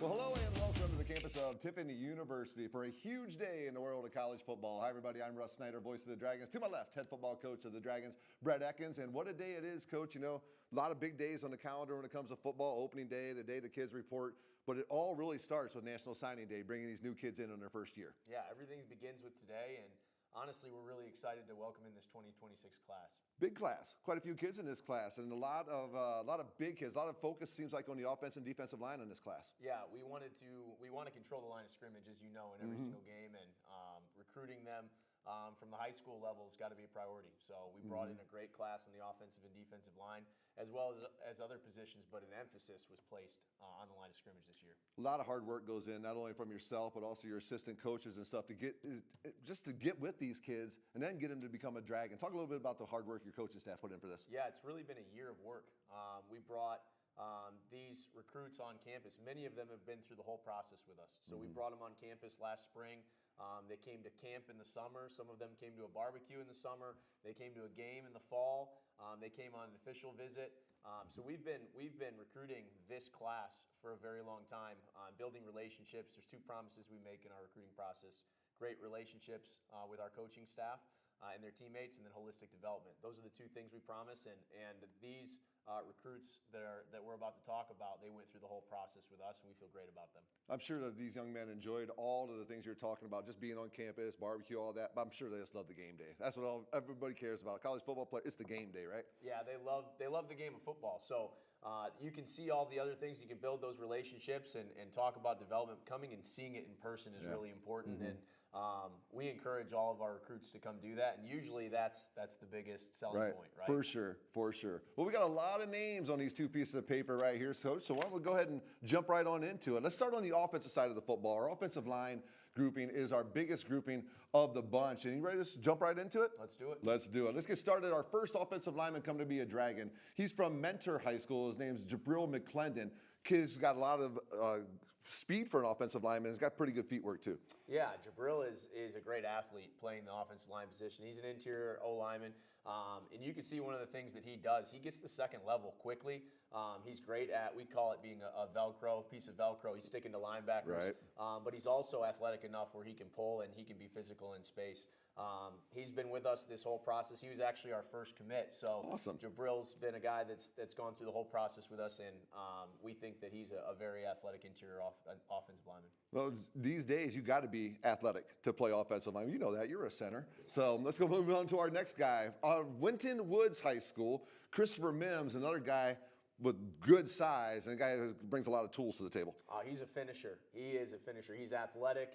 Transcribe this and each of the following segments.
Well, hello and welcome to the campus of Tiffin University for a huge day in the world of college football. Hi, everybody. I'm Russ Snyder, voice of the Dragons. To my left, head football coach of the Dragons, Brett Ekins. And what a day it is, Coach. You know, a lot of big days on the calendar when it comes to football. Opening day, the day the kids report. But it all really starts with National Signing Day, bringing these new kids in on their first year. Yeah, everything begins with today. And honestly, we're really excited to welcome in this 2026 class. Big class, quite a few kids in this class, and a lot of big kids. A lot of focus seems like on the offense and defensive line in this class. Yeah, we want to control the line of scrimmage, as you know, in every single game, and recruiting them from the high school level has got to be a priority. So we brought in a great class on the offensive and defensive line, as well as other positions, but an emphasis was placed on the line of scrimmage this year. A lot of hard work goes in, not only from yourself, but also your assistant coaches and stuff to get with these kids and then get them to become a Dragon. Talk a little bit about the hard work your coaching staff put in for this. Yeah, it's really been a year of work. We brought these recruits on campus. Many of them have been through the whole process with us. So we brought them on campus last spring. They came to camp in the summer. Some of them came to a barbecue in the summer. They came to a game in the fall. They came on an official visit. So we've been recruiting this class for a very long time, building relationships. There's two promises we make in our recruiting process: great relationships with our coaching staff and their teammates, and then holistic development. Those are the two things we promise, and these recruits that we're about to talk about, they went through the whole process with us, and we feel great about them. I'm sure that these young men enjoyed all of the things you're talking about, just being on campus, barbecue, all that, but I'm sure they just love the game day. That's what everybody cares about. College football player, it's the game day, right? Yeah, they love the game of football. So you can see all the other things. You can build those relationships and talk about development. Coming and seeing it in person is really important, and we encourage all of our recruits to come do that, and usually that's the biggest selling point, right? For sure. Well, we got a lot of names on these two pieces of paper right here, Coach, so why don't we go ahead and jump right on into it. Let's start on the offensive side of the football. Our offensive line grouping is our biggest grouping of the bunch, and you ready to just jump right into it? Let's do it. Let's get started. Our first offensive lineman coming to be a Dragon. He's from Mentor High School. His name's Jabril McClendon. Kid's got a lot of speed for an offensive lineman. He's got pretty good feet work too. Yeah, Jabril is a great athlete playing the offensive line position. He's an interior O-lineman, and you can see one of the things that he does. He gets to the second level quickly. He's great at, we call it being a piece of Velcro. He's sticking to linebackers, but he's also athletic enough where he can pull and he can be physical in space. He's been with us this whole process. He was actually our first commit. So awesome. Jabril's been a guy that's gone through the whole process with us, and we think that he's a very athletic interior offensive lineman. Well, these days you got to be athletic to play offensive line. You know that. You're a center. So let's go move on to our next guy. Winton Woods High School, Christopher Mims, another guy with good size and a guy who brings a lot of tools to the table. He's a finisher. He is a finisher. He's athletic.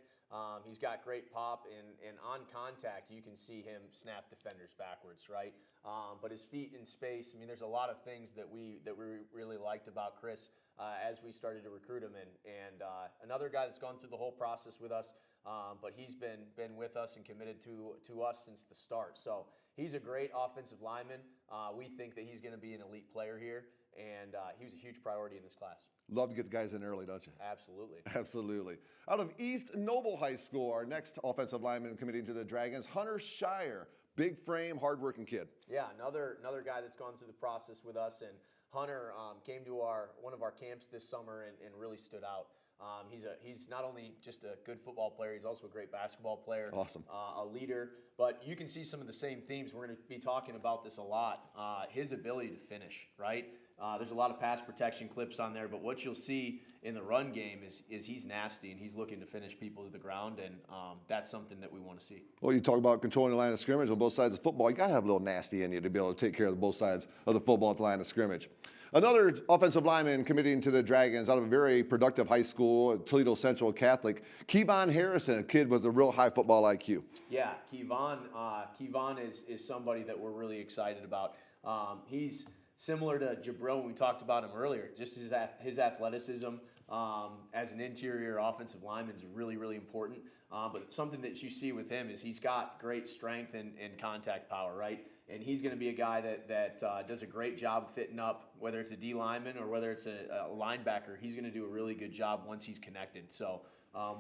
He's got great pop, and on contact, you can see him snap defenders backwards, right? But his feet in space, I mean, there's a lot of things that we really liked about Chris as we started to recruit him. And another guy that's gone through the whole process with us, but he's been with us and committed to us since the start. So he's a great offensive lineman. We think that he's going to be an elite player here, and he was a huge priority in this class. Love to get the guys in early, don't you? Absolutely. Absolutely. Out of East Noble High School, our next offensive lineman committing to the Dragons, Hunter Shire. Big frame, hardworking kid. Yeah, another guy that's gone through the process with us, and Hunter came to one of our camps this summer and really stood out. He's not only just a good football player, he's also a great basketball player. Awesome. A leader. But you can see some of the same themes. We're going to be talking about this a lot. His ability to finish, right? There's a lot of pass protection clips on there, but what you'll see in the run game is he's nasty and he's looking to finish people to the ground, and that's something that we want to see. Well, you talk about controlling the line of scrimmage on both sides of football. You got to have a little nasty in you to be able to take care of both sides of the football at the line of scrimmage. Another offensive lineman committing to the Dragons out of a very productive high school, Toledo Central Catholic, Kevon Harrison, a kid with a real high football IQ. Yeah, Kevon is somebody that we're really excited about. He's similar to Jabril when we talked about him earlier. Just his athleticism as an interior offensive lineman is really, really important. But something that you see with him is he's got great strength and contact power, right? And he's going to be a guy that does a great job fitting up, whether it's a D lineman or whether it's a linebacker. He's going to do a really good job once he's connected. So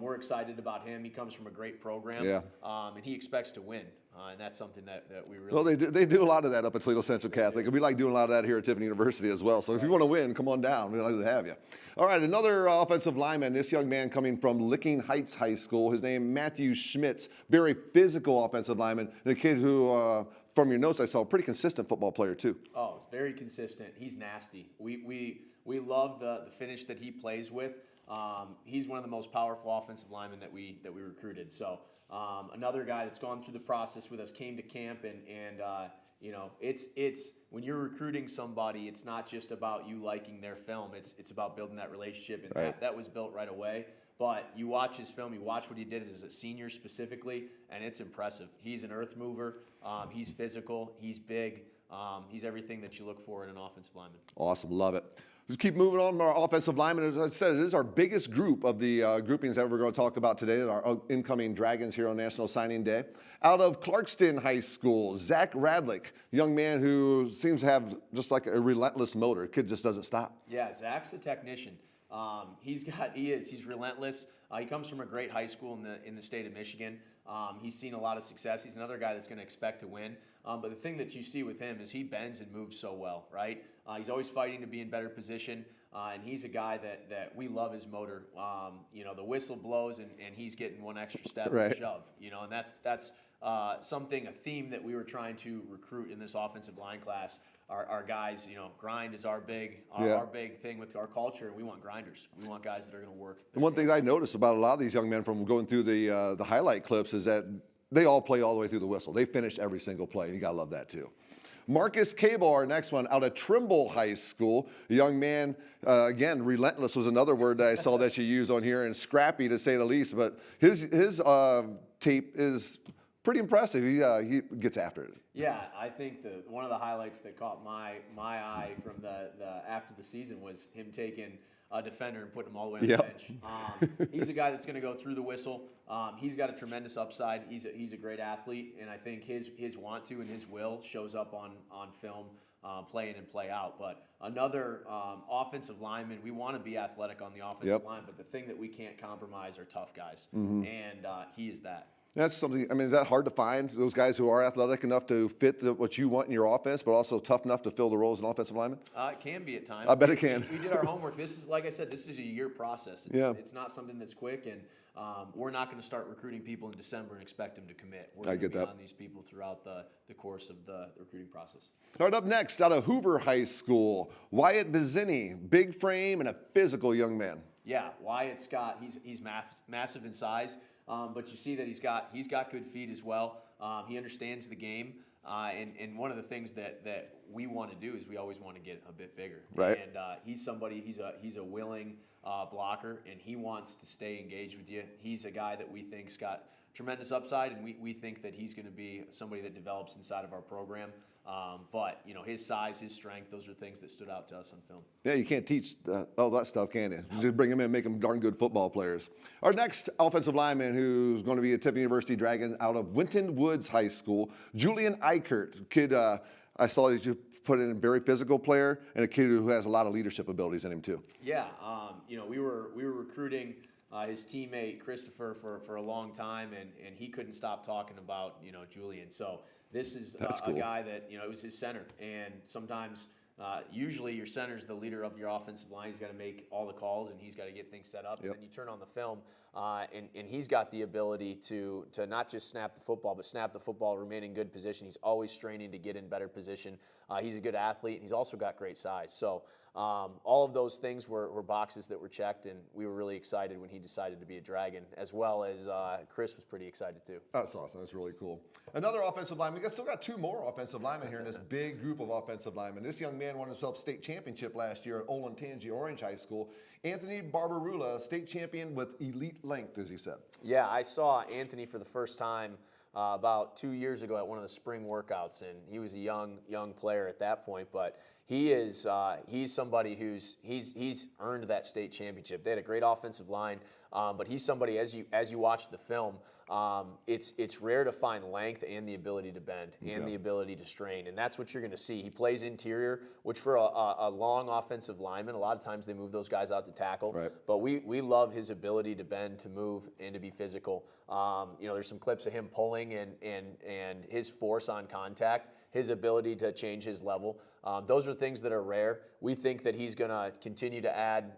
we're excited about him. He comes from a great program, and he expects to win. And that's something that we really... Well, they do a lot of that up at Toledo Central Catholic, and we like doing a lot of that here at Tiffin University as well. So if you want to win, come on down. We'd like to have you. All right, another offensive lineman, this young man coming from Licking Heights High School. His name, Matthew Schmitz, very physical offensive lineman, and a kid who, from your notes I saw, a pretty consistent football player too. Oh, it's very consistent. He's nasty. We love the finish that he plays with. He's one of the most powerful offensive linemen that we recruited. So another guy that's gone through the process with us, came to camp, and you know, it's when you're recruiting somebody, it's not just about you liking their film. It's about building that relationship, and that was built right away. But you watch his film, you watch what he did as a senior specifically, and it's impressive. He's an earth mover. He's physical. He's big. He's everything that you look for in an offensive lineman. Awesome, love it. Let's keep moving on. Our offensive linemen, as I said, it is our biggest group of the groupings that we're going to talk about today, our incoming Dragons here on National Signing Day. Out of Clarkston High School, Zach Radlick, young man who seems to have just like a relentless motor. Kid just doesn't stop. Yeah, Zach's a technician. He's relentless. He comes from a great high school in the state of Michigan. He's seen a lot of success. He's another guy that's going to expect to win. But the thing that you see with him is he bends and moves so well, right? He's always fighting to be in better position, and he's a guy that we love his motor. You know, the whistle blows, and he's getting one extra step and shove. You know, and that's a theme that we were trying to recruit in this offensive line class. Our guys, you know, grind is our big thing with our culture. We want grinders. We want guys that are going to work. And one thing I noticed about a lot of these young men from going through the highlight clips is that they all play all the way through the whistle. They finish every single play, and you got to love that too. Marcus Cable, our next one, out of Trimble High School. A young man, again, relentless was another word that I saw that you use on here, and scrappy to say the least. But his tape is pretty impressive. He gets after it. Yeah, I think one of the highlights that caught my eye from the after the season was him taking a defender and putting him all the way on the bench. He's a guy that's going to go through the whistle. He's got a tremendous upside. He's a great athlete, and I think his want to and his will shows up on film, play in and play out. But another offensive lineman, we want to be athletic on the offensive line, but the thing that we can't compromise are tough guys, and he is that. That's something, I mean, is that hard to find, those guys who are athletic enough to fit what you want in your offense, but also tough enough to fill the role as an offensive lineman? It can be at times. I bet it can. We did our homework. This is, like I said, this is a year process. It's not something that's quick, and we're not going to start recruiting people in December and expect them to commit. We're going to be on these people throughout the course of the recruiting process. All right, up next, out of Hoover High School, Wyatt Vizzini, big frame and a physical young man. Yeah, Wyatt's he's massive in size. But you see that he's got good feet as well. He understands the game, and one of the things that we want to do is we always want to get a bit bigger. Right. And he's a willing blocker, and he wants to stay engaged with you. He's a guy that we think's got tremendous upside, and we think that he's going to be somebody that develops inside of our program. But you know, his size, his strength, those are things that stood out to us on film. Yeah, you can't teach all that stuff, can you? You just bring them in and make them darn good football players. Our next offensive lineman who's going to be a Tiffin University Dragon out of Winton Woods High School, Julian Eichert. Kid, I saw you put in a very physical player and a kid who has a lot of leadership abilities in him too. Yeah, you know, we were recruiting his teammate Christopher for a long time, and he couldn't stop talking about, you know, Julian. So this is a guy that, you know, it was his center, and sometimes usually your center's the leader of your offensive line. He's got to make all the calls, and he's got to get things set up. And then you turn on the film, and he's got the ability to not just snap the football, but snap the football, remain in good position. He's always straining to get in better position. He's a good athlete, and he's also got great size. So All of those things were boxes that were checked, and we were really excited when he decided to be a Dragon, as well as Chris was pretty excited too. That's awesome. That's really cool. Another offensive lineman. We still got two more offensive linemen here in this big group of offensive linemen. This young man won himself state championship last year at Olentangy Orange High School. Anthony Barbarula, state champion with elite length, as you said. Yeah, I saw Anthony for the first time about 2 years ago at one of the spring workouts, and he was a young player at that point. But he's somebody he's earned that state championship. They had a great offensive line, but he's somebody, as you watch the film, it's rare to find length and the ability to bend and the ability to strain, and that's what you're going to see. He plays interior, which for a long offensive lineman, a lot of times they move those guys out to tackle. Right. But we love his ability to bend, to move, and to be physical. There's some clips of him pulling and his force on contact, his ability to change his level. Those are things that are rare. We think that he's going to continue to add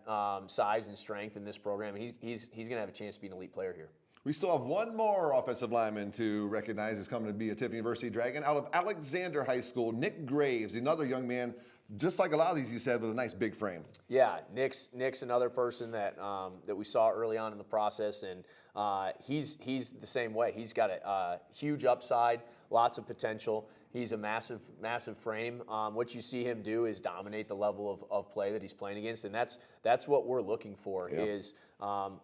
size and strength in this program. He's going to have a chance to be an elite player here. We still have one more offensive lineman to recognize is coming to be a Tiffin University Dragon. Out of Alexander High School, Nick Graves, another young man, just like a lot of these you said, with a nice big frame. Yeah, Nick's another person that we saw early on in the process, and he's the same way. He's got a huge upside, lots of potential. He's a massive frame. What you see him do is dominate the level of play that he's playing against, and that's what we're looking for. Yep. Is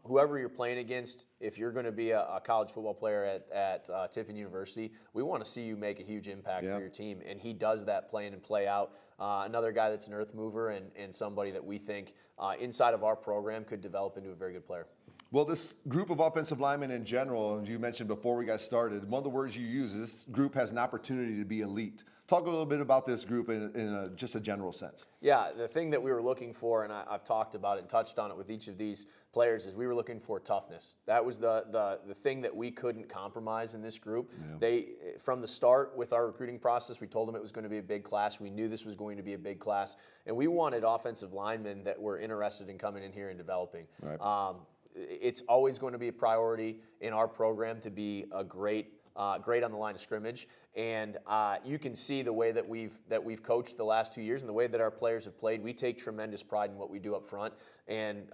whoever you're playing against, if you're going to be a college football player at Tiffin University, we want to see you make a huge impact for your team, and he does that play in and play out. Another guy that's an earth mover and somebody that we think inside of our program could develop into a very good player. Well, this group of offensive linemen in general, as you mentioned before we got started, one of the words you use is this group has an opportunity to be elite. Talk a little bit about this group in just a general sense. Yeah, the thing that we were looking for, and I've talked about it and touched on it with each of these players, is we were looking for toughness. That was the thing that we couldn't compromise in this group. Yeah. They, from the start with our recruiting process, we told them it was going to be a big class. We knew this was going to be a big class, and we wanted offensive linemen that were interested in coming in here and developing. Right. It's always going to be a priority in our program to be a great on the line of scrimmage, and you can see the way that we've coached the last 2 years and the way that our players have played. We take tremendous pride in what we do up front, and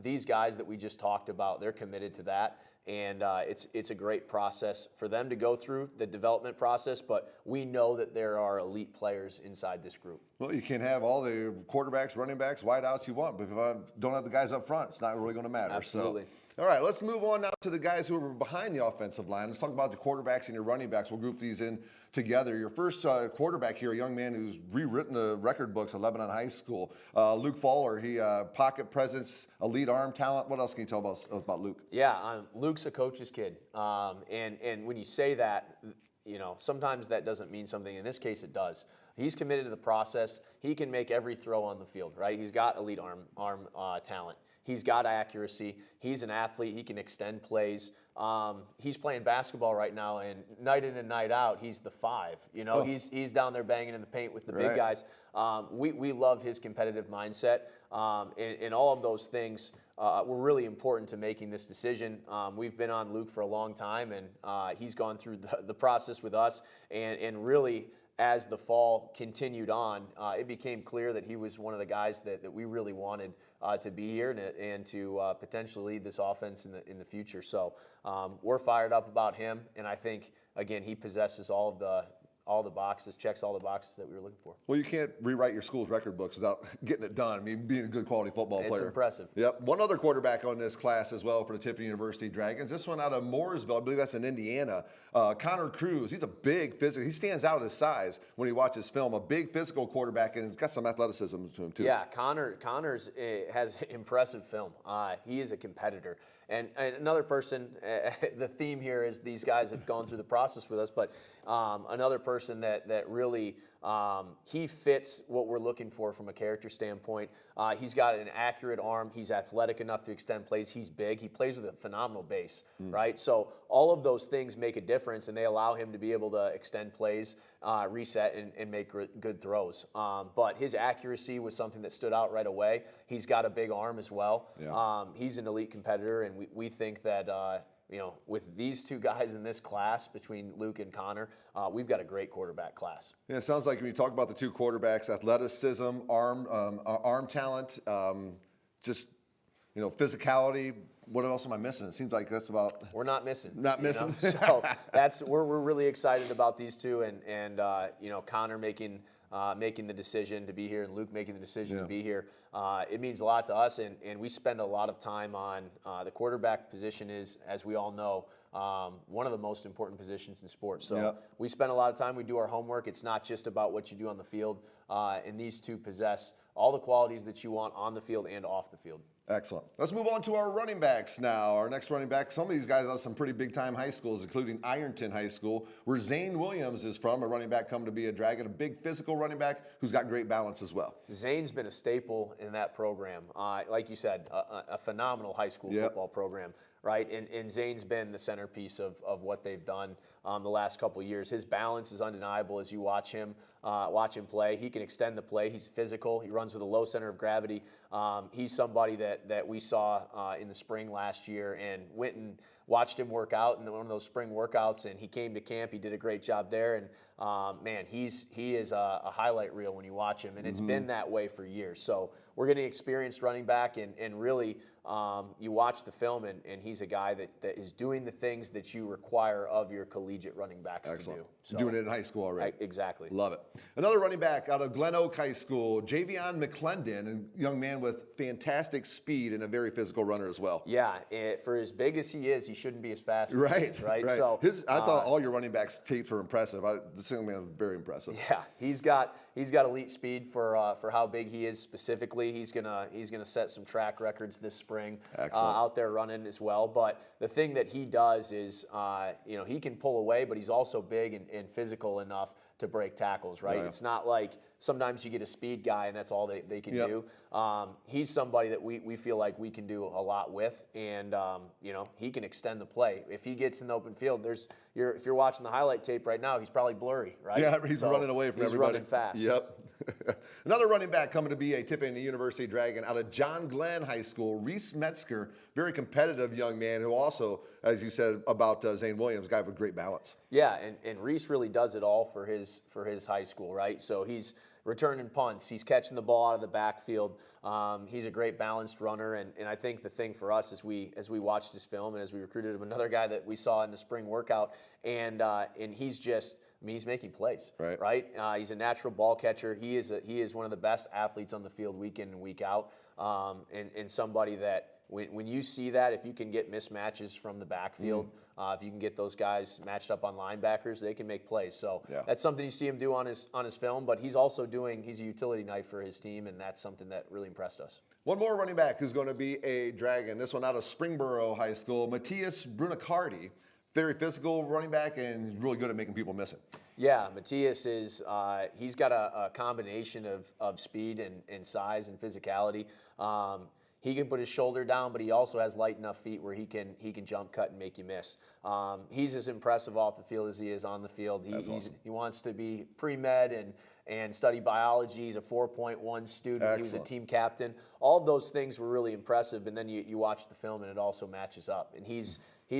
these guys that we just talked about, they're committed to that, and it's a great process for them to go through, the development process, but we know that there are elite players inside this group. Well, you can have all the quarterbacks, running backs, wideouts you want, but if I don't have the guys up front, it's not really going to matter. Absolutely. So, all right, let's move on now to the guys who are behind the offensive line. Let's talk about the quarterbacks and your running backs. We'll group these in together. Your first quarterback here, a young man who's rewritten the record books at Lebanon High School, Luke Fowler. He pocket presence, elite arm talent. What else can you tell us about Luke? Yeah, Luke's a coach's kid, and when you say that, sometimes that doesn't mean something. In this case, it does. He's committed to the process. He can make every throw on the field, right? He's got elite arm talent. He's got accuracy. He's an athlete. He can extend plays. He's playing basketball right now, and night in and night out, he's the 5. He's down there banging in the paint with the big guys. We love his competitive mindset, and all of those things were really important to making this decision. We've been on Luke for a long time, and he's gone through the process with us, and really, as the fall continued on, it became clear that he was one of the guys that we really wanted to be here and to potentially lead this offense in the future. So we're fired up about him, and I think, again, he possesses all the boxes, checks all the boxes that we were looking for. Well, you can't rewrite your school's record books without getting it done. I mean, being a good quality football player. It's impressive. Yep. One other quarterback on this class as well for the Tiffin University Dragons. This one out of Mooresville, I believe that's in Indiana. Connor Cruz. He's a big physical. He stands out his size when he watches film. A big physical quarterback, and he's got some athleticism to him too. Yeah, Connor's has impressive film. He is a competitor. And another person, the theme here is these guys have gone through the process with us, but another person that really, he fits what we're looking for from a character standpoint. He's got an accurate arm. He's athletic enough to extend plays. He's big. He plays with a phenomenal base, right? So all of those things make a difference, and they allow him to be able to extend plays, reset, and make good throws. But his accuracy was something that stood out right away. He's got a big arm as well. Yeah. He's an elite competitor, and we think that with these two guys in this class between Luke and Connor, we've got a great quarterback class. Yeah, it sounds like when you talk about the two quarterbacks, athleticism, arm talent, just physicality. What else am I missing? It seems like that's about. We're not missing. Not missing. So we're really excited about these two, and Connor making the decision to be here, and Luke making the decision to be here. It means a lot to us, and we spend a lot of time on the quarterback position is, as we all know, one of the most important positions in sports. So we spend a lot of time. We do our homework. It's not just about what you do on the field, and these two possess all the qualities that you want on the field and off the field. Excellent. Let's move on to our running backs now. Our next running back, some of these guys have some pretty big-time high schools, including Ironton High School, where Zane Williams is from, a running back coming to be a Dragon, a big physical running back who's got great balance as well. Zane's been a staple in that program. Like you said, a phenomenal high school football program, right? And Zane's been the centerpiece of what they've done the last couple of years. His balance is undeniable as you watch him play. He can extend the play. He's physical. He runs with a low center of gravity. He's somebody that we saw in the spring last year and went and watched him work out in one of those spring workouts, and he came to camp. He did a great job there, and man, he is a highlight reel when you watch him, and it's been that way for years. So we're getting experienced running back, and really you watch the film, and he's a guy that is doing the things that you require of your collegiate running backs to do. So, doing it in high school already. Exactly. Love it. Another running back out of Glen Oak High School, Javion McClendon, a young man with fantastic speed and a very physical runner as well. Yeah, for as big as he is, he shouldn't be as fast as he is, right? So I thought all your running backs tapes were impressive. This young man was very impressive. Yeah, he's got elite speed for how big he is specifically. He's gonna set some track records this spring out there running as well. But the thing that he does is, he can pull away, but he's also big and physical enough to break tackles, right? It's not like sometimes you get a speed guy and that's all they can do. He's somebody that we feel like we can do a lot with, and he can extend the play. If he gets in the open field, if you're watching the highlight tape right now, he's probably blurry, right? Yeah, he's running away from everybody. He's running fast. Yep. Another running back coming to be a Tiffin University Dragon out of John Glenn High School, Reese Metzger, very competitive young man who also, as you said about Zane Williams, guy with great balance. Yeah, and Reese really does it all for his high school, right? So he's returning punts, he's catching the ball out of the backfield. He's a great balanced runner, and I think the thing for us as we watched his film and as we recruited him, another guy that we saw in the spring workout, and he's just. I mean, he's making plays, right? He's a natural ball catcher. He is one of the best athletes on the field week in and week out, and somebody that when you see that, if you can get mismatches from the backfield, if you can get those guys matched up on linebackers, they can make plays. So that's something you see him do on his film, but he's also he's a utility knife for his team, and that's something that really impressed us. One more running back who's going to be a Dragon, this one out of Springboro High School, Matthias Brunicardi. Very physical running back, and he's really good at making people miss it. Yeah, Matthias is he's got a combination of speed and size and physicality. He can put his shoulder down, but he also has light enough feet where he can jump, cut, and make you miss. He's as impressive off the field as he is on the field. He wants to be pre-med and study biology. He's a 4.1 student. Excellent. He was a team captain. All of those things were really impressive, and then you watch the film, and it also matches up. And he's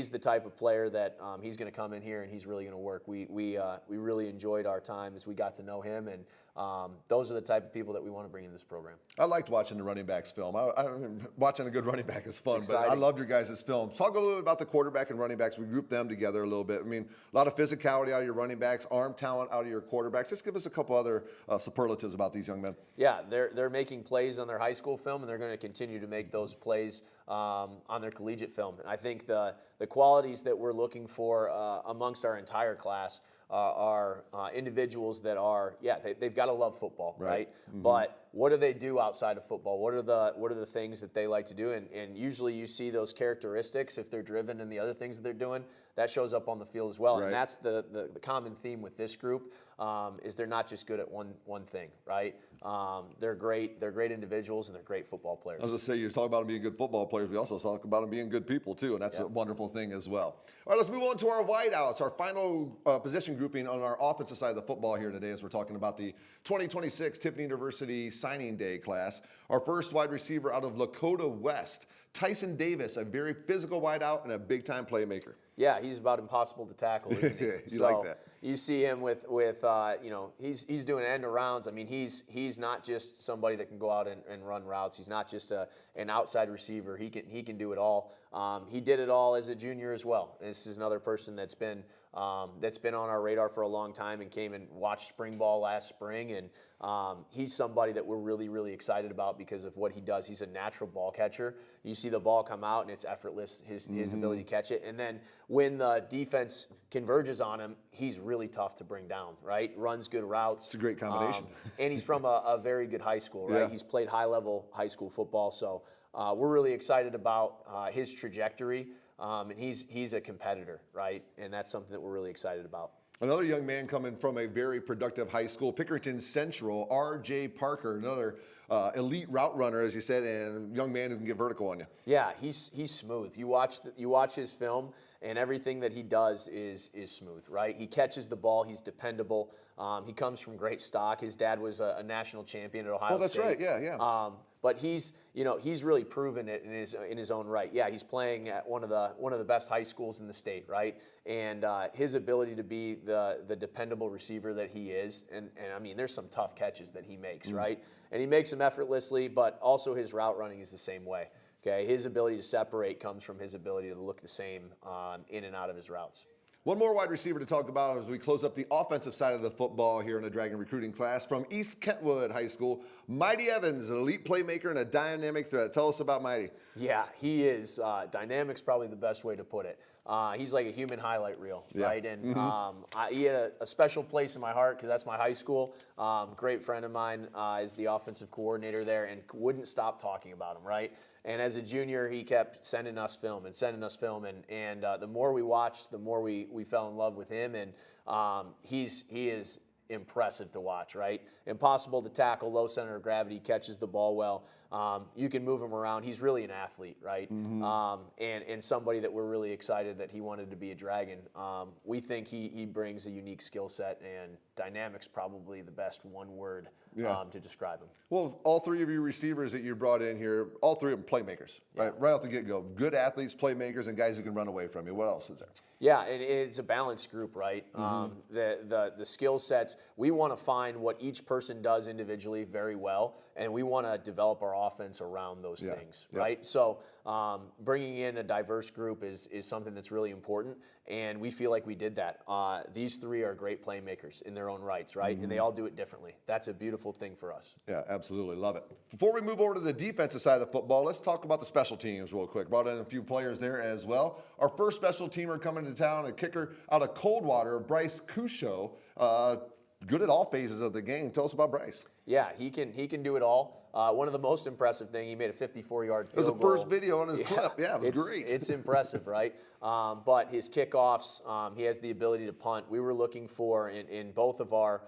the type of player that he's going to come in here and he's really going to work. We really enjoyed our time as we got to know him, and those are the type of people that we want to bring in this program. I liked watching the running backs film. Watching a good running back is fun, but I loved your guys' film. Talk a little bit about the quarterback and running backs. We grouped them together a little bit. I mean, a lot of physicality out of your running backs, arm talent out of your quarterbacks. Just give us a couple other superlatives about these young men. Yeah, they're making plays on their high school film, and they're going to continue to make those plays on their collegiate film. And I think the qualities that we're looking for amongst our entire class are individuals that are, they've got to love football, right? But what do they do outside of football? What are the things that they like to do? And usually you see those characteristics, if they're driven in the other things that they're doing, that shows up on the field as well. And that's the common theme with this group, is they're not just good at one thing, right? They're great individuals, and they're great football players. I was going to say, you talk about them being good football players. We also talk about them being good people, too, and that's a wonderful thing as well. All right, let's move on to our wideouts, our final position grouping on our offensive side of the football here today, as we're talking about the 2026 Tiffin University Signing Day class. Our first wide receiver out of Lakota West, Tyson Davis, a very physical wideout and a big-time playmaker. Yeah, he's about impossible to tackle, isn't he? You like that. You see him with he's doing end arounds. I mean, he's not just somebody that can go out and run routes. He's not just an outside receiver. He can do it all. He did it all as a junior as well. This is another person that's been on our radar for a long time and came and watched spring ball last spring. And he's somebody that we're really, really excited about because of what he does. He's a natural ball catcher. You see the ball come out and it's effortless, his ability to catch it. And then when the defense converges on him, he's really tough to bring down, right? Runs good routes. It's a great combination. And he's from a very good high school, right? Yeah. He's played high-level high school football. So we're really excited about his trajectory. And he's a competitor, right? And that's something that we're really excited about. Another young man coming from a very productive high school, Pickerington Central, R.J. Parker, another elite route runner, as you said, and young man who can get vertical on you. Yeah, he's smooth. You watch his film, and everything that he does is smooth, right? He catches the ball. He's dependable. He comes from great stock. His dad was a national champion at Ohio State. Oh, that's right. Yeah. But he's really proven it in his own right. Yeah, he's playing at one of the best high schools in the state, right? And his ability to be the dependable receiver that he is, and I mean, there's some tough catches that he makes, right? And he makes them effortlessly, but also his route running is the same way. Okay, his ability to separate comes from his ability to look the same in and out of his routes. One more wide receiver to talk about as we close up the offensive side of the football here in the Dragon recruiting class. From East Kentwood High School, Mighty Evans, an elite playmaker and a dynamic threat. Tell us about Mighty. Yeah, he is. Dynamic's probably the best way to put it. He's like a human highlight reel, right? And he had a special place in my heart because that's my high school. Great friend of mine is the offensive coordinator there and wouldn't stop talking about him, right? And as a junior, he kept sending us film. And the more we watched, the more we fell in love with him. And he is impressive to watch, right? Impossible to tackle, low center of gravity, catches the ball well. You can move him around. He's really an athlete, right? And somebody that we're really excited that he wanted to be a Dragon. We think he brings a unique skill set, and dynamic's probably the best one word to describe him. Well, all three of you receivers that you brought in here, all three of them playmakers, right off the get-go. Good athletes, playmakers, and guys who can run away from you. What else is there? Yeah, and it's a balanced group, right? The skill sets, we want to find what each person does individually very well, and we want to develop our offense around those things, right? So bringing in a diverse group is something that's really important, and we feel like we did that. These three are great playmakers in their own rights, right? And they all do it differently. That's a beautiful thing for us. Yeah, absolutely. Love it. Before we move over to the defensive side of the football, let's talk about the special teams real quick. Brought in a few players there as well. Our first special teamer coming to town, a kicker out of Coldwater, Bryce Cusho. Good at all phases of the game. Tell us about Bryce. Yeah, he can do it all. One of the most impressive thing, he made a 54-yard field goal. It was the first video on his clip. Yeah, it was great. It's impressive, right? But his kickoffs, he has the ability to punt. We were looking for, in both of our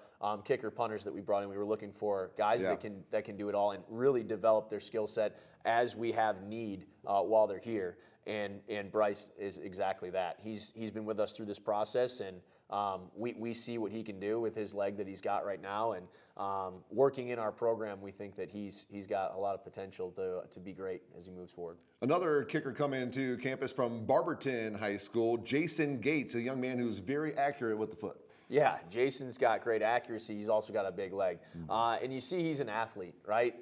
kicker punters that we brought in, we were looking for guys that can do it all and really develop their skill set as we have need while they're here. And Bryce is exactly that. He's been with us through this process, and we see what he can do with his leg that he's got right now, and working in our program, we think that he's got a lot of potential to be great as he moves forward. Another kicker coming to campus from Barberton High School, Jason Gates, a young man who's very accurate with the foot. Yeah, Jason's got great accuracy. He's also got a big leg, and you see he's an athlete, right?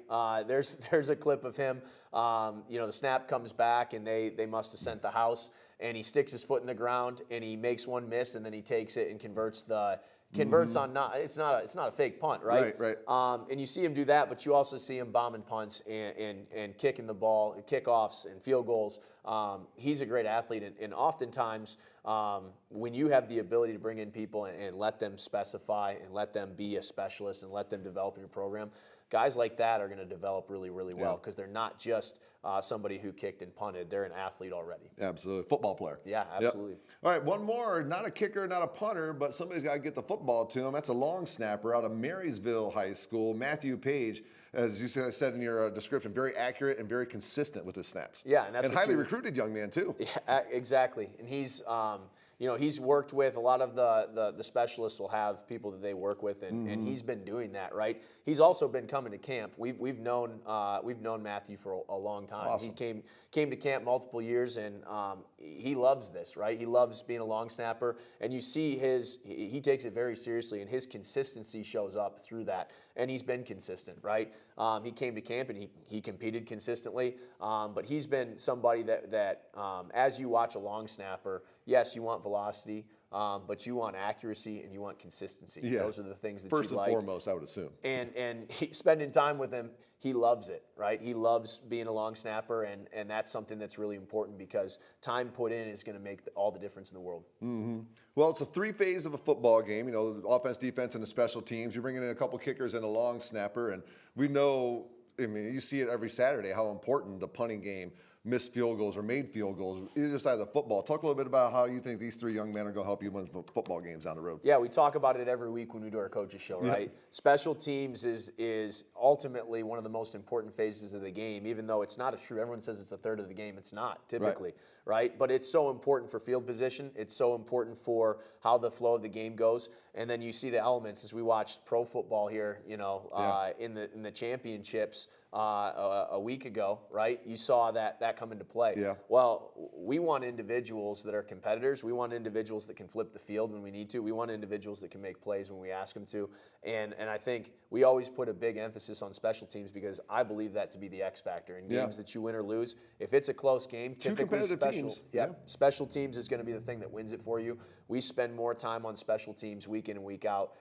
There's a clip of him. The snap comes back, and they must have sent the house, and he sticks his foot in the ground, and he makes one miss, and then he takes it and converts on it's not a fake punt, right? Right. And you see him do that, but you also see him bombing punts and kicking the ball, kickoffs and field goals. He's a great athlete, and oftentimes when you have the ability to bring in people and let them specify and let them be a specialist and let them develop in your program, guys like that are going to develop really, really well because they're not just somebody who kicked and punted. They're an athlete already. Absolutely. Football player. Yeah, absolutely. Yep. All right, one more. Not a kicker, not a punter, but somebody's got to get the football to him. That's a long snapper out of Marysville High School, Matthew Page. As you said in your description, very accurate and very consistent with his snaps. Yeah, and that's highly recruited young man too. Yeah, exactly. And he's he's worked with a lot of the specialists will have people that they work with, and he's been doing that, right? He's also been coming to camp. We've known Matthew for a long time. Awesome. He came to camp multiple years, and he loves this, right? He loves being a long snapper, and you see he takes it very seriously, and his consistency shows up through that, and he's been consistent, right? He came to camp and he competed consistently, but he's been somebody that as you watch a long snapper, yes, you want velocity, but you want accuracy and you want consistency. Yeah. Those are the things that First you and like. foremost, I would assume. And spending time with him, he loves it, right? He loves being a long snapper, and that's something that's really important because time put in is going to make all the difference in the world. Mm-hmm. Well, it's a three-phase of a football game, the offense, defense, and the special teams. You're bringing in a couple kickers and a long snapper, and we know, you see it every Saturday, how important the punting game, missed field goals or made field goals, either side of the football. Talk a little bit about how you think these three young men are going to help you win football games down the road. Yeah, we talk about it every week when we do our coaches show, right? Yep. Special teams is ultimately one of the most important phases of the game, even though it's not true. Everyone says it's a third of the game. It's not, typically, right? But it's so important for field position. It's so important for how the flow of the game goes. And then you see the elements as we watched pro football here, in the championships a week ago, right? You saw that come into play. Yeah. Well, we want individuals that are competitors. We want individuals that can flip the field when we need to. We want individuals that can make plays when we ask them to. And I think we always put a big emphasis on special teams because I believe that to be the X factor in games that you win or lose. If it's a close game, typically special teams is going to be the thing that wins it for you. We spend more time on special teams week in and week out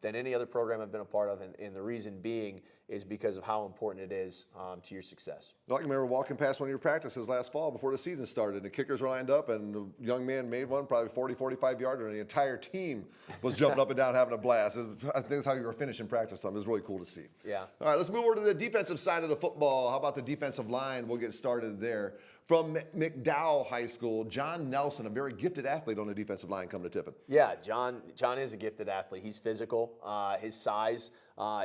than any other program I've been a part of, and the reason being is because of how important it is to your success. I can remember walking past one of your practices last fall before the season started. The kickers were lined up, and the young man made one, probably 40, 45 yarder, and the entire team was jumping up and down having a blast. I think that's how you were finishing practice. It was really cool to see. Yeah. All right, let's move over to the defensive side of the football. How about the defensive line? We'll get started there. From McDowell High School, John Nelson, a very gifted athlete on the defensive line, coming to Tiffin. Yeah, John is a gifted athlete. He's physical. His size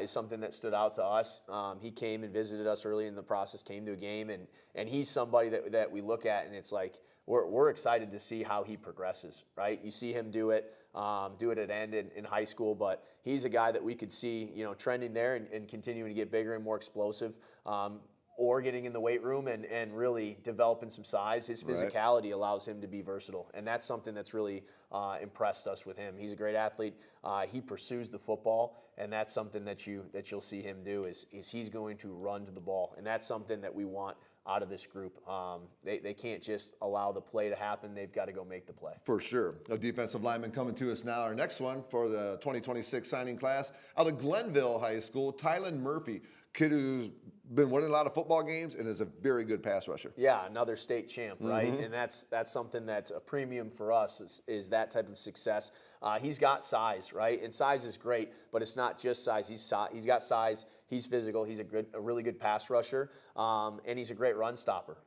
is something that stood out to us. He came and visited us early in the process, came to a game, and he's somebody that we look at, and it's like we're excited to see how he progresses, right? You see him do it at end in high school, but he's a guy that we could see, trending there and continuing to get bigger and more explosive. Or getting in the weight room and really developing some size. His physicality allows him to be versatile, and that's something that's really impressed us with him. He's a great athlete. He pursues the football, and that's something that you'll see him do is he's going to run to the ball, and that's something that we want out of this group. They can't just allow the play to happen. They've got to go make the play. For sure. A defensive lineman coming to us now. Our next one for the 2026 signing class out of Glenville High School, Tylen Murphy, kid who's been winning a lot of football games and is a very good pass rusher. Yeah, another state champ, right? And that's something that's a premium for us is that type of success. He's got size, right? And size is great, but it's not just size. He's got size. He's physical. He's a really good pass rusher, and he's a great run stopper.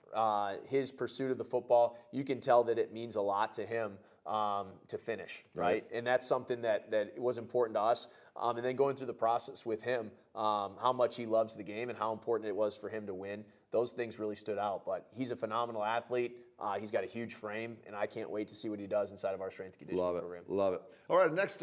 His pursuit of the football, you can tell that it means a lot to him to finish, right? And that's something that was important to us. And then going through the process with him, how much he loves the game and how important it was for him to win, those things really stood out. But he's a phenomenal athlete. He's got a huge frame, and I can't wait to see what he does inside of our strength and conditioning program. Love it. All right, next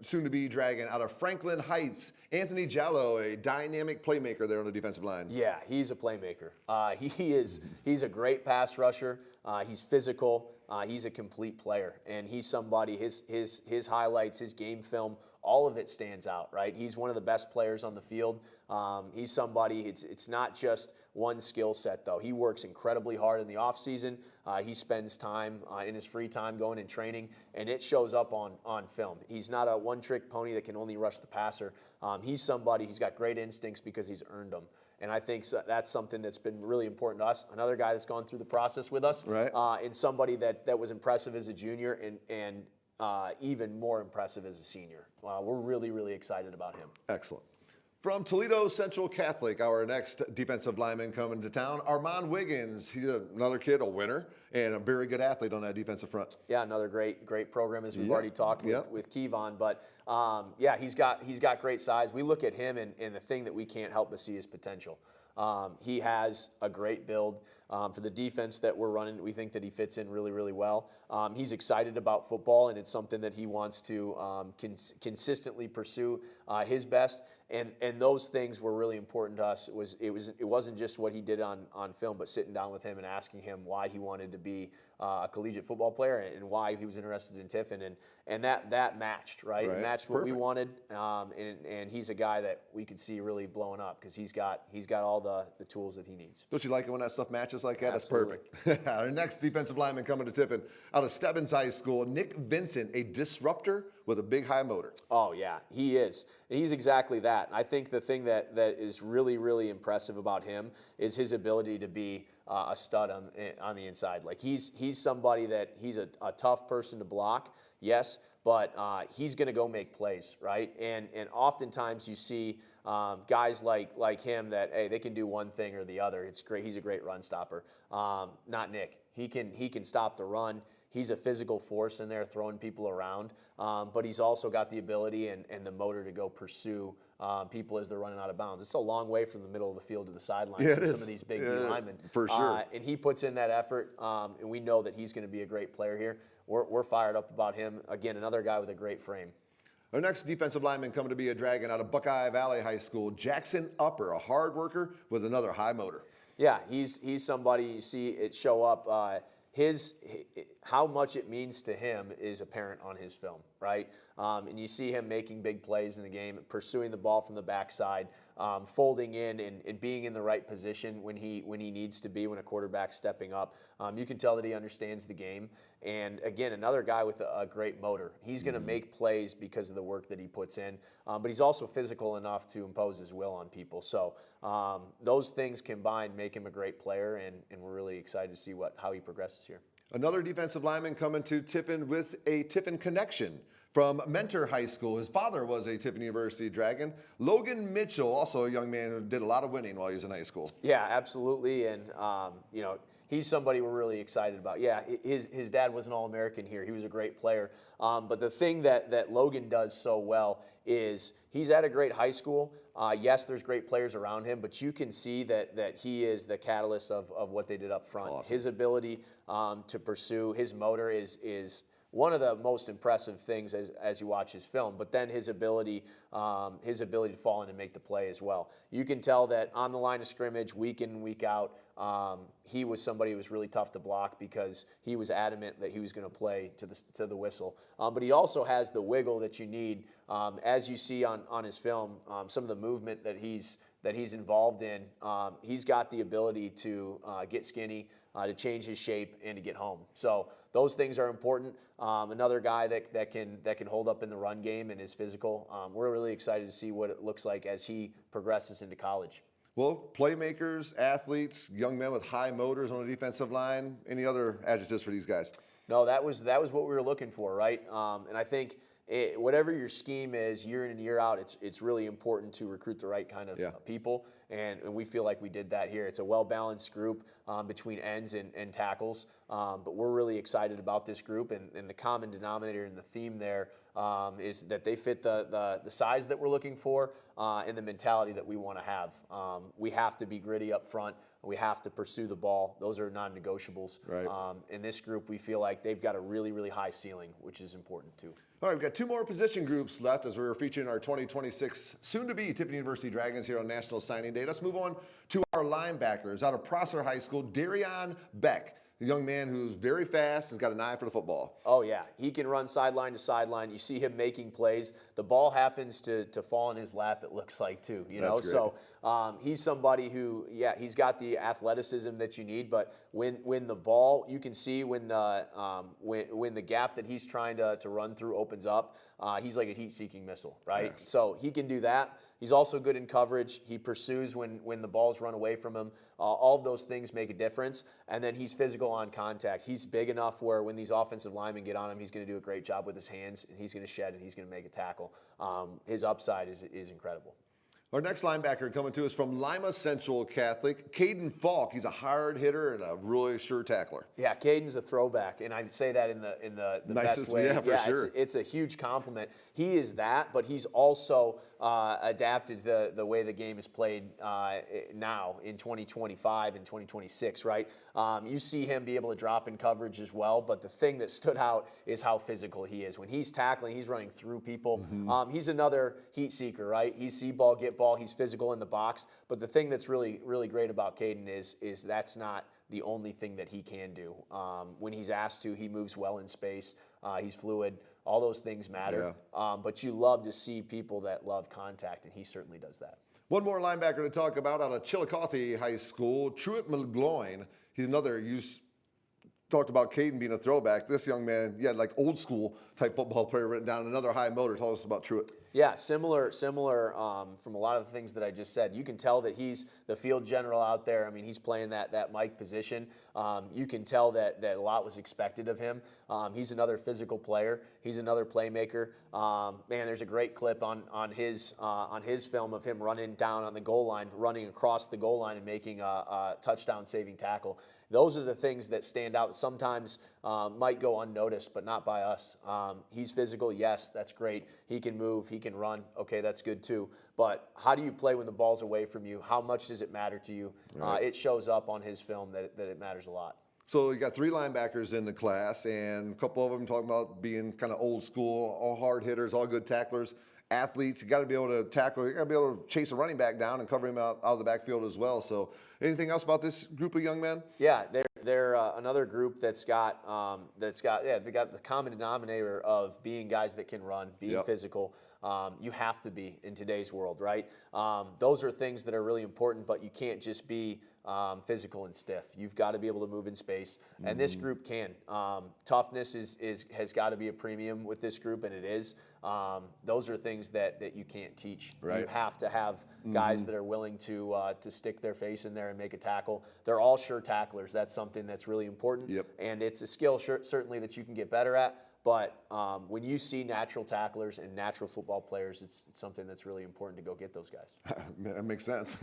soon-to-be Dragon out of Franklin Heights, Anthony Jallo, a dynamic playmaker there on the defensive line. Yeah, he's a playmaker. He's a great pass rusher. He's physical. He's a complete player, and he's somebody. His highlights, his game film, all of it stands out, right? He's one of the best players on the field. He's somebody. It's not just one skill set though. He works incredibly hard in the off season. He spends time in his free time going and training, and it shows up on film. He's not a one-trick pony that can only rush the passer. He's somebody. He's got great instincts because he's earned them. And I think that's something that's been really important to us. Another guy that's gone through the process with us, and somebody that was impressive as a junior and even more impressive as a senior. We're really, really excited about him. Excellent. From Toledo Central Catholic, our next defensive lineman coming to town, Armand Wiggins. He's another kid, a winner, and a very good athlete on that defensive front. Yeah, another great program as we've already talked with Kevon. But he's got great size. We look at him, and the thing that we can't help but see is potential. He has a great build. For the defense that we're running, we think that he fits in really, really well. He's excited about football, and it's something that he wants to consistently pursue his best. And those things were really important to us. It wasn't just what he did on film, but sitting down with him and asking him why he wanted to be a collegiate football player and why he was interested in Tiffin, and that matched, right? It matched what we wanted, and he's a guy that we could see really blowing up because he's got all the tools that he needs. Don't you like it when that stuff matches like that? Absolutely. That's perfect. Our next defensive lineman coming to Tiffin out of Stebbins High School, Nick Vincent, a disruptor with a big high motor. Oh, yeah, he is. And he's exactly that. I think the thing that is really, really impressive about him is his ability to be a stud on the inside. Like he's somebody that he's a tough person to block, yes, but he's going to go make plays, right? And oftentimes you see guys like him that, hey, they can do one thing or the other. It's great. He's a great run stopper. Not Nick. He can stop the run. He's a physical force in there throwing people around, but he's also got the ability and the motor to go pursue people as they're running out of bounds. It's a long way from the middle of the field to the sideline for some of these big D linemen. For sure. And he puts in that effort, and we know that he's going to be a great player here. We're fired up about him. Again, another guy with a great frame. Our next defensive lineman coming to be a Dragon out of Buckeye Valley High School, Jackson Upper, a hard worker with another high motor. Yeah, he's somebody you see it show up. How much it means to him is apparent on his film, right? And you see him making big plays in the game, pursuing the ball from the backside, folding in and being in the right position when he needs to be, when a quarterback's stepping up. You can tell that he understands the game. And again, another guy with a great motor. He's going to make plays because of the work that he puts in, but he's also physical enough to impose his will on people. So those things combined make him a great player, and we're really excited to see how he progresses here. Another defensive lineman coming to Tiffin with a Tiffin connection from Mentor High School. His father was a Tiffin University Dragon. Logan Mitchell, also a young man who did a lot of winning while he was in high school. Yeah, absolutely. And, he's somebody we're really excited about. Yeah, his dad was an All-American here. He was a great player. But the thing that Logan does so well is he's at a great high school. Yes, there's great players around him, but you can see that he is the catalyst of what they did up front. Awesome. His ability to pursue, his motor is one of the most impressive things as you watch his film, but then his ability to fall in and make the play as well. You can tell that on the line of scrimmage, week in and week out, he was somebody who was really tough to block because he was adamant that he was going to play to the whistle. But he also has the wiggle that you need, as you see on his film, some of the movement that he's involved in. He's got the ability to get skinny, to change his shape, and to get home. So those things are important. Another guy that can hold up in the run game and is physical. We're really excited to see what it looks like as he progresses into college. Well, playmakers, athletes, young men with high motors on the defensive line. Any other adjectives for these guys? No, that was what we were looking for, right? And I think whatever your scheme is, year in and year out, it's really important to recruit the right kind of people, and we feel like we did that here. It's a well-balanced group between ends and tackles, but we're really excited about this group, and the common denominator and the theme there is that they fit the size that we're looking for and the mentality that we want to have. We have to be gritty up front. We have to pursue the ball. Those are non-negotiables. Right. In this group, we feel like they've got a really, really high ceiling, which is important too. All right, we've got two more position groups left as we're featuring our 2026 soon-to-be Tiffin University Dragons here on National Signing Day. Let's move on to our linebackers. Out of Prosser High School, Darion Beck, a young man who's very fast and has got an eye for the football. Oh, yeah. He can run sideline to sideline. You see him making plays. The ball happens to fall in his lap, it looks like, too. That's great. So he's somebody who, he's got the athleticism that you need, but when the ball, you can see when the gap that he's trying to run through opens up, he's like a heat-seeking missile, right? Yes. So he can do that. He's also good in coverage. He pursues when the balls run away from him. All of those things make a difference. And then he's physical on contact. He's big enough where when these offensive linemen get on him, he's going to do a great job with his hands, and he's going to shed, and he's going to make a tackle. His upside is incredible. Our next linebacker coming to us from Lima Central Catholic, Caden Falk. He's a hard hitter and a really sure tackler. Yeah, Caden's a throwback, and I say that in the Nicest, best way. yeah, for sure. It's a huge compliment. He is that, but he's also adapted to the way the game is played now in 2025 and 2026, right? You see him be able to drop in coverage as well, but the thing that stood out is how physical he is. When he's tackling, he's running through people. He's another heat seeker, right? He's see ball, get ball. He's physical in the box. But the thing that's really, really great about Caden is that's not the only thing that he can do. When he's asked to, he moves well in space. He's fluid. All those things matter. Yeah. But you love to see people that love contact, and he certainly does that. One more linebacker to talk about out of Chillicothe High School, Truett McGloin. He's another, you talked about Caden being a throwback. This young man, he had like old school type football player written down, another high motor. Tell us about Truett. Yeah, similar from a lot of the things that I just said. You can tell that he's the field general out there. I mean, he's playing that Mike position. You can tell that a lot was expected of him. He's another physical player. He's another playmaker. Man, there's a great clip on his film of him running down on the goal line, running across the goal line and making a touchdown-saving tackle. Those are the things that stand out that sometimes might go unnoticed, but not by us. He's physical, yes, that's great. He can move, he can run, okay, that's good too. But how do you play when the ball's away from you? How much does it matter to you? Right. It shows up on his film that it matters a lot. So you got 3 linebackers in the class, and a couple of them talking about being kind of old school, all hard hitters, all good tacklers. Athletes, you got to be able to tackle, you got to be able to chase a running back down and cover him out of the backfield as well. So anything else about this group of young men? Yeah, they're another group they got the common denominator of being guys that can run, being physical. You have to be in today's world, right? Those are things that are really important, but you can't just be physical and stiff. You've got to be able to move in space, and this group can. Toughness has got to be a premium with this group, and it is. Those are things that you can't teach. Right. You have to have guys that are willing to stick their face in there and make a tackle. They're all sure tacklers. That's something that's really important, and it's a skill certainly that you can get better at. But when you see natural tacklers and natural football players, it's something that's really important to go get those guys. That makes sense.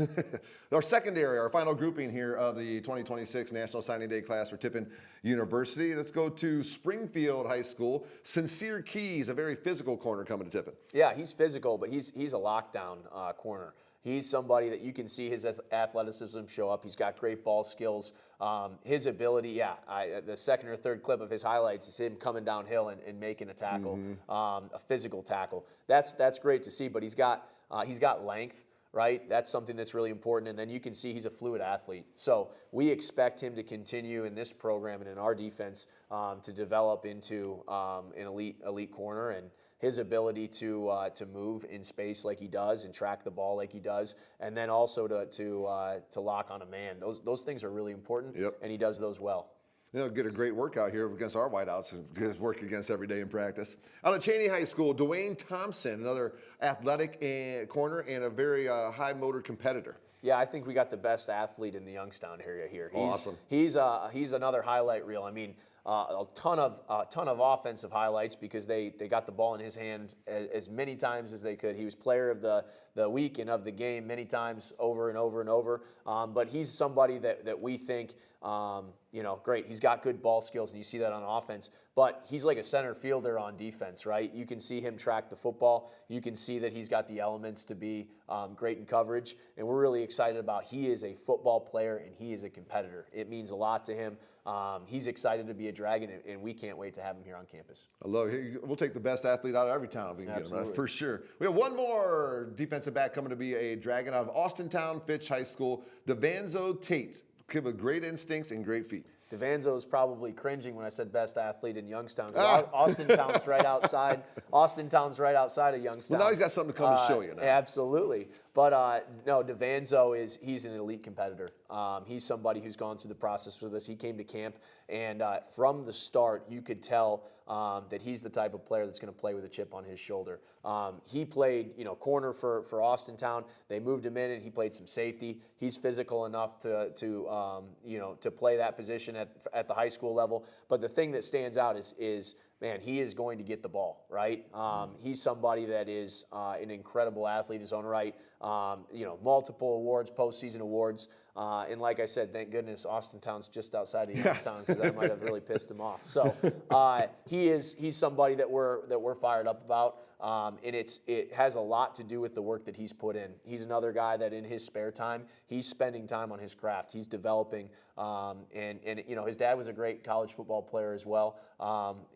Our secondary, our final grouping here of the 2026 National Signing Day class for Tiffin University. Let's go to Springfield High School. Sincere Keys, a very physical corner coming to Tiffin. Yeah, he's physical, but he's a lockdown corner. He's somebody that you can see his athleticism show up. He's got great ball skills. His ability, the second or third clip of his highlights is him coming downhill and making a tackle, a physical tackle. That's great to see, but he's got length, right? That's something that's really important. And then you can see he's a fluid athlete. So we expect him to continue in this program and in our defense to develop into an elite corner, and his ability to move in space like he does and track the ball like he does, and then also to lock on a man. Those things are really important, and he does those well. You know, get a great workout here against our whiteouts and work against every day in practice. Out of Cheney High School, Dwayne Thompson, another athletic corner and a very high motor competitor. Yeah, I think we got the best athlete in the Youngstown area here. Awesome. He's another highlight reel. I mean, a ton of offensive highlights because they got the ball in his hand as many times as they could. He was player of the week and of the game many times over and over and over. But he's somebody that we think, great. He's got good ball skills, and you see that on offense. But he's like a center fielder on defense, right? You can see him track the football. You can see that he's got the elements to be great in coverage. And we're really excited about he is a football player, and he is a competitor. It means a lot to him. He's excited to be a Dragon, and we can't wait to have him here on campus. I love it. We'll take the best athlete out of every town if we can get him, for sure. We have one more defensive back coming to be a Dragon out of Austintown Fitch High School, Devanzo Tate. Kid with great instincts and great feet. Devanzo is probably cringing when I said best athlete in Youngstown. Austintown's right outside. Austintown's right outside of Youngstown. Well, now he's got something to come to show you now. Absolutely. But no, Devanzo he's an elite competitor. He's somebody who's gone through the process with us. He came to camp, and from the start, you could tell that he's the type of player that's going to play with a chip on his shoulder. He played, corner for Austintown. They moved him in, and he played some safety. He's physical enough to play that position at the high school level. But the thing that stands out is man, he is going to get the ball, right? He's somebody that is an incredible athlete in his own right. Multiple awards, postseason awards. And like I said, thank goodness Austintown's just outside of Youngstown, because that might have really pissed him off. So he's somebody that we're fired up about. And it has a lot to do with the work that he's put in. He's another guy that in his spare time, he's spending time on his craft. He's developing. His dad was a great college football player as well,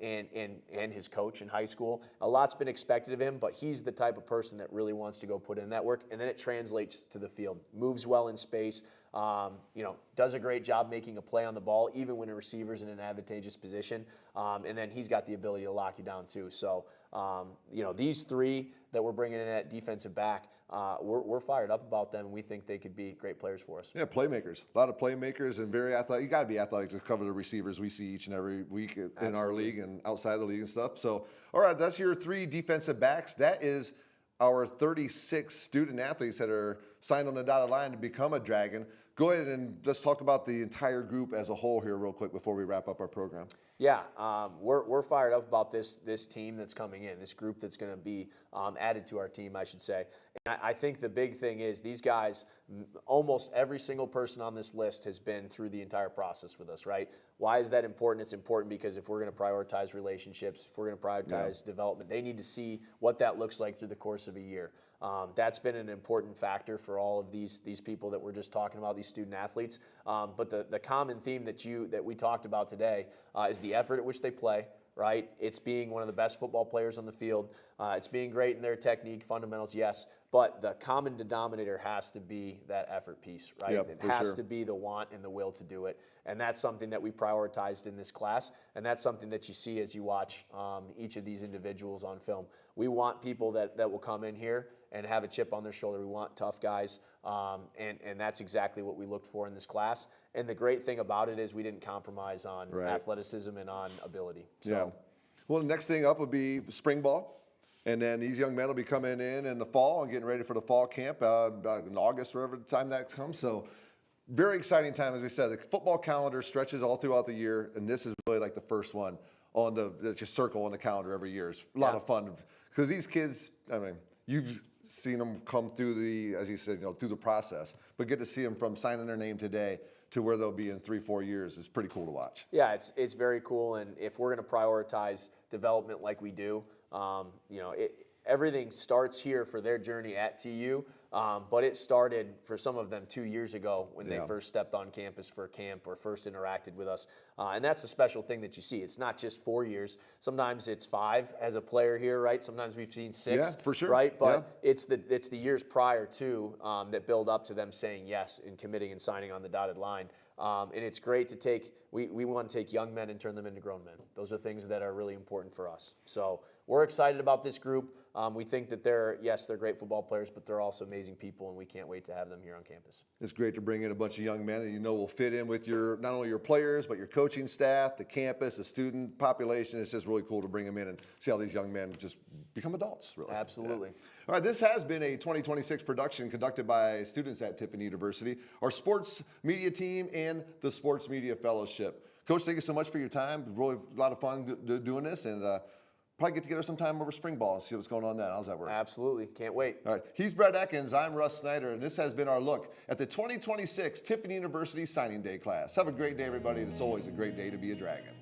and his coach in high school. A lot's been expected of him, but he's the type of person that really wants to go put in that work, and then it translates to the field. Moves well in space. Does a great job making a play on the ball, even when a receiver's in an advantageous position. And then he's got the ability to lock you down too. So, these three that we're bringing in at defensive back, we're fired up about them. We think they could be great players for us. Yeah, playmakers. A lot of playmakers and very athletic. You got to be athletic to cover the receivers we see each and every week in our league and outside the league and stuff. So, all right, that's your three defensive backs. That is our 36 student athletes that are signed on the dotted line to become a Dragon. Go ahead and let's talk about the entire group as a whole here real quick before we wrap up our program. Yeah, we're fired up about this team that's coming in, this group that's going to be added to our team, I should say. And I think the big thing is these guys, almost every single person on this list has been through the entire process with us, right? Why is that important? It's important because if we're going to prioritize relationships, if we're going to prioritize development, they need to see what that looks like through the course of a year. That's been an important factor for all of these people that we're just talking about, these student athletes. But the common theme that we talked about today is the effort at which they play, right? It's being one of the best football players on the field. It's being great in their technique, fundamentals, yes. But the common denominator has to be that effort piece, right? Yep, it has to be the want and the will to do it. And that's something that we prioritized in this class. And that's something that you see as you watch each of these individuals on film. We want people that will come in here and have a chip on their shoulder. We want tough guys. And that's exactly what we looked for in this class. And the great thing about it is we didn't compromise on athleticism and on ability. So. Yeah. Well, the next thing up would be spring ball. And then these young men will be coming in the fall and getting ready for the fall camp in August, wherever the time that comes. So very exciting time, as we said. The football calendar stretches all throughout the year, and this is really like the first one on that you circle on the calendar every year. It's a lot of fun because these kids, I mean, you've seen them come through as you said, through the process, but get to see them from signing their name today to where they'll be in 3-4 years is pretty cool to watch. Yeah, it's very cool, and if we're going to prioritize development like we do, everything starts here for their journey at TU, but it started for some of them 2 years ago when they first stepped on campus for camp or first interacted with us. And that's the special thing that you see. It's not just 4 years. Sometimes it's 5 as a player here, right? Sometimes we've seen 6, yeah, for sure. right? But it's the years prior to that build up to them saying yes and committing and signing on the dotted line. And it's great to take, we want to take young men and turn them into grown men. Those are things that are really important for us. So we're excited about this group. We think that they're great football players, but they're also amazing people, and we can't wait to have them here on campus. It's great to bring in a bunch of young men that will fit in with not only your players, but your coaching staff, the campus, the student population. It's just really cool to bring them in and see how these young men just become adults, really. Absolutely. Yeah. All right, this has been a 2026 production conducted by students at Tiffin University, our sports media team, and the Sports Media Fellowship. Coach, thank you so much for your time. Really a lot of fun doing this, and probably get together sometime over spring ball and see what's going on then. How's that work? Absolutely. Can't wait. All right. He's Brett Ekins. I'm Russ Snyder, and this has been our look at the 2026 Tiffin University Signing Day class. Have a great day, everybody, and it's always a great day to be a Dragon.